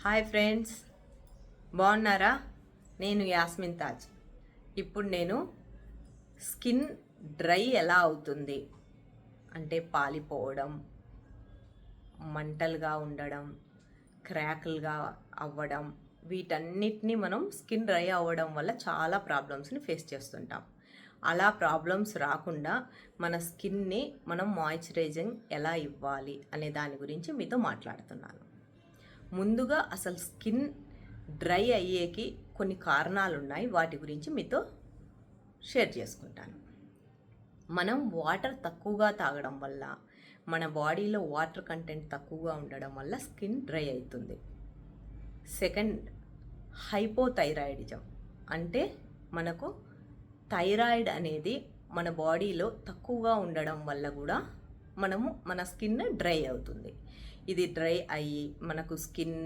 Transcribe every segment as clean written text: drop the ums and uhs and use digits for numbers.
Hi friends, బాగున్నారా? నేను యాస్మిన్ తాజ్. ఇప్పుడు నేను స్కిన్ డ్రై ఎలా అవుతుంది అంటే పాలిపోవడం, మంటలుగా ఉండడం, క్రాకులుగా అవ్వడం, వీటన్నిటిని మనం స్కిన్ డ్రై అవ్వడం వల్ల చాలా ప్రాబ్లమ్స్ని ఫేస్ చేస్తుంటాం. అలా ప్రాబ్లమ్స్ రాకుండా మన స్కిన్ని మనం మాయిశ్చరైజింగ్ ఎలా ఇవ్వాలి అనే దాని గురించి మీతో మాట్లాడుతున్నాను. ముందుగా అసలు స్కిన్ డ్రై అయ్యేకి కొన్ని కారణాలు ఉన్నాయి, వాటి గురించి మీతో షేర్ చేసుకుంటాను. మనం వాటర్ తక్కువగా తాగడం వల్ల, మన బాడీలో వాటర్ కంటెంట్ తక్కువగా ఉండడం వల్ల స్కిన్ డ్రై అవుతుంది. సెకండ్, హైపోథైరాయిడిజం అంటే మనకు థైరాయిడ్ అనేది మన బాడీలో తక్కువగా ఉండడం వల్ల కూడా మన స్కిన్ డ్రై అవుతుంది. ఇది డ్రై అయ్యి మనకు స్కిన్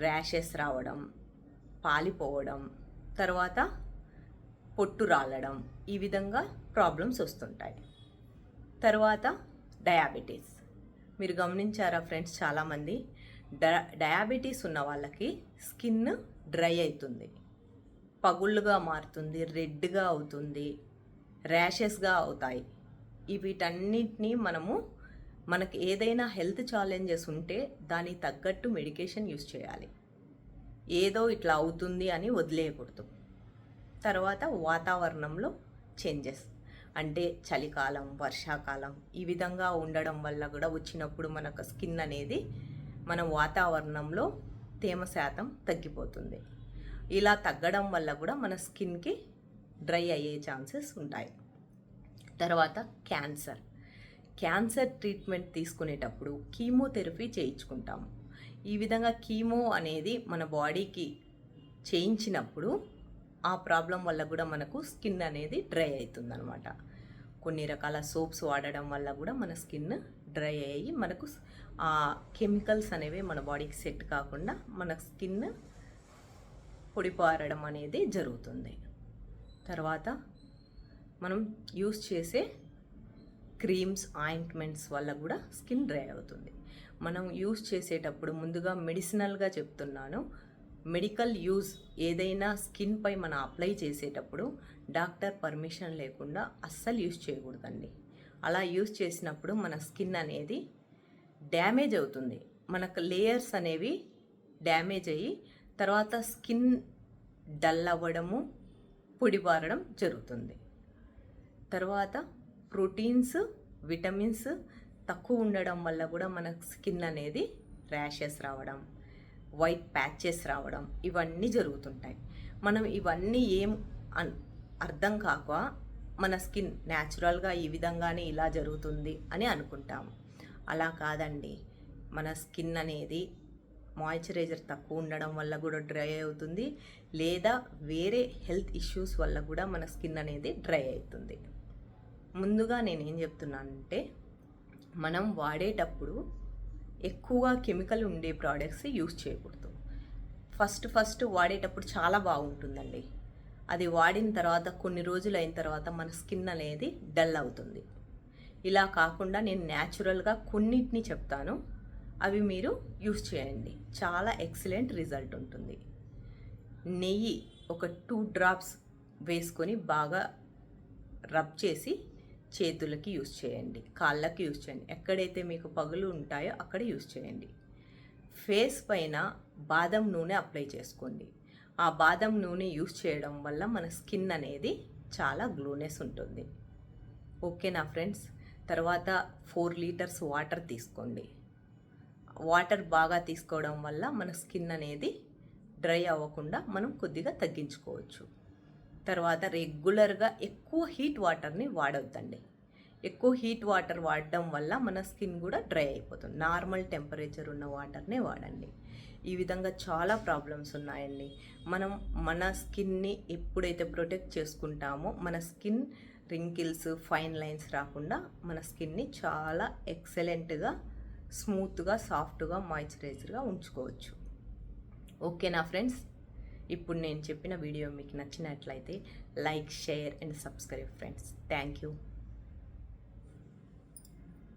ర్యాషెస్ రావడం, పాలిపోవడం, తర్వాత పొట్టు రాలడం, ఈ విధంగా ప్రాబ్లమ్స్ వస్తుంటాయి. తర్వాత డయాబెటీస్. మీరు గమనించారా ఫ్రెండ్స్, చాలామంది డయాబెటీస్ ఉన్న వాళ్ళకి స్కిన్ డ్రై అవుతుంది, పగుళ్ళుగా మారుతుంది, రెడ్గా అవుతుంది, ర్యాషెస్గా అవుతాయి. వీటన్నిటినీ మనకు ఏదైనా హెల్త్ ఛాలెంజెస్ ఉంటే దానికి తగ్గట్టు మెడికేషన్ యూస్ చేయాలి. ఏదో ఇట్లా అవుతుంది అని వదిలేయకూడదు. తర్వాత వాతావరణంలో చేంజెస్ అంటే చలికాలం, వర్షాకాలం, ఈ విధంగా ఉండడం వల్ల కూడా వచ్చినప్పుడు మనకు స్కిన్ అనేది మన వాతావరణంలో తేమ శాతం తగ్గిపోతుంది. ఇలా తగ్గడం వల్ల కూడా మన స్కిన్కి డ్రై అయ్యే ఛాన్సెస్ ఉంటాయి. తర్వాత క్యాన్సర్ ట్రీట్మెంట్ తీసుకునేటప్పుడు కీమోథెరపీ చేయించుకుంటాము. ఈ విధంగా కీమో అనేది మన బాడీకి చేయించినప్పుడు ఆ ప్రాబ్లం వల్ల కూడా మనకు స్కిన్ అనేది డ్రై అవుతుందన్నమాట. కొన్ని రకాల సోప్స్ వాడడం వల్ల కూడా మన స్కిన్ డ్రై అయ్యి మనకు ఆ కెమికల్స్ అనేవి మన బాడీకి సెట్ కాకుండా మన స్కిన్ పొడిపారడం అనేది జరుగుతుంది. తర్వాత మనం యూస్ చేసే క్రీమ్స్, ఆయింట్మెంట్స్ వల్ల కూడా స్కిన్ డ్రై అవుతుంది. మనం యూస్ చేసేటప్పుడు ముందుగా మెడిసినల్గా చెప్తున్నాను, మెడికల్ యూజ్ ఏదైనా స్కిన్ పై మనం అప్లై చేసేటప్పుడు డాక్టర్ పర్మిషన్ లేకుండా అస్సలు యూస్ చేయకూడదండి. అలా యూస్ చేసినప్పుడు మన స్కిన్ అనేది డ్యామేజ్ అవుతుంది. మనకు లేయర్స్ అనేవి డ్యామేజ్ అయ్యి తర్వాత స్కిన్ డల్ అవ్వడము, పొడిబారడం జరుగుతుంది. తర్వాత ప్రోటీన్స్, విటమిన్స్ తక్కువ ఉండడం వల్ల కూడా మన స్కిన్ అనేది ర్యాషెస్ రావడం, వైట్ ప్యాచెస్ రావడం, ఇవన్నీ జరుగుతుంటాయి. మనం ఇవన్నీ అర్థం కాక మన స్కిన్ న్యాచురల్గా ఈ విధంగానే ఇలా జరుగుతుంది అని అనుకుంటాము. అలా కాదండి. మన స్కిన్ అనేది మాయిశ్చరైజర్ తక్కువ ఉండడం వల్ల కూడా డ్రై అవుతుంది, లేదా వేరే హెల్త్ ఇష్యూస్ వల్ల కూడా మన స్కిన్ అనేది డ్రై అవుతుంది. ముందుగా నేనేం చెప్తున్నానంటే, మనం వాడేటప్పుడు ఎక్కువగా కెమికల్ ఉండే ప్రోడక్ట్స్ యూస్ చేయకూడదు. ఫస్ట్ వాడేటప్పుడు చాలా బాగుంటుందండి. అది వాడిన తర్వాత కొన్ని రోజులు అయిన తర్వాత మన స్కిన్ అనేది డల్ అవుతుంది. ఇలా కాకుండా నేను న్యాచురల్గా కొన్నిటిని చెప్తాను, అవి మీరు యూస్ చేయండి. చాలా ఎక్సలెంట్ రిజల్ట్ ఉంటుంది. నెయ్యి ఒక 2 డ్రాప్స్ వేసుకొని బాగా రబ్ చేసి చేతులకి యూస్ చేయండి, కాళ్ళకి యూస్ చేయండి. ఎక్కడైతే మీకు పగులు ఉంటాయో అక్కడ యూస్ చేయండి. ఫేస్ పైన బాదం నూనె అప్లై చేసుకోండి. ఆ బాదం నూనె యూస్ చేయడం వల్ల మన స్కిన్ అనేది చాలా గ్లోనెస్ ఉంటుంది. ఓకేనా ఫ్రెండ్స్? తర్వాత 4 లీటర్స్ వాటర్ తీసుకోండి. వాటర్ బాగా తీసుకోవడం వల్ల మన స్కిన్ అనేది డ్రై అవ్వకుండా మనం కొద్దిగా తగ్గించుకోవచ్చు. తర్వాత రెగ్యులర్గా ఎక్కువ హీట్ వాటర్ని వాడొద్దండి. ఎక్కువ హీట్ వాటర్ వాడడం వల్ల మన స్కిన్ కూడా డ్రై అయిపోతుంది. నార్మల్ టెంపరేచర్ ఉన్న వాటర్నే వాడండి. ఈ విధంగా చాలా ప్రాబ్లమ్స్ ఉన్నాయండి. మనం మన స్కిన్ని ఎప్పుడైతే ప్రొటెక్ట్ చేసుకుంటామో మన స్కిన్ రింకిల్స్, ఫైన్ లైన్స్ రాకుండా మన స్కిన్ని చాలా ఎక్సలెంట్గా, స్మూత్గా, సాఫ్ట్గా, మాయిశ్చరైజర్గా ఉంచుకోవచ్చు. ఓకేనా ఫ్రెండ్స్? ఇప్పుడు నేను చెప్పిన వీడియో మీకు నచ్చినట్లయితే like, share and subscribe friends. Thank you.